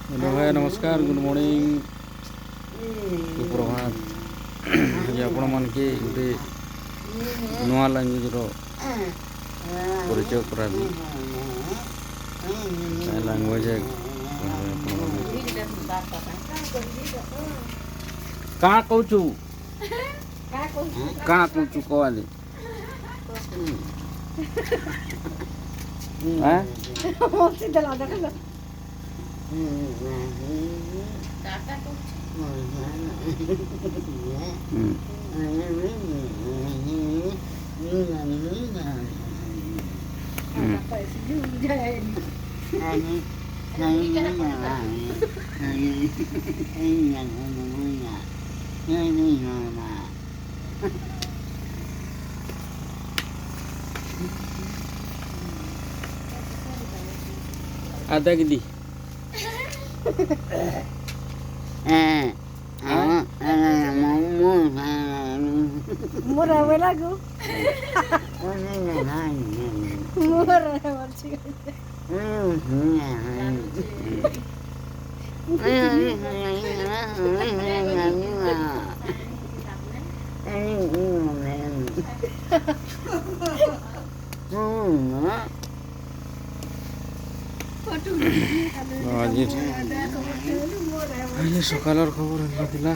hello भाई नमस्कार good morning सुप्रभात आज आपण मानके गोटे नुआ लांगुएज परिचय कराबी लांगुएज काँ कहचु काँ कहचु कहले ada gini murah lagu murah macam आज सकाल खबर है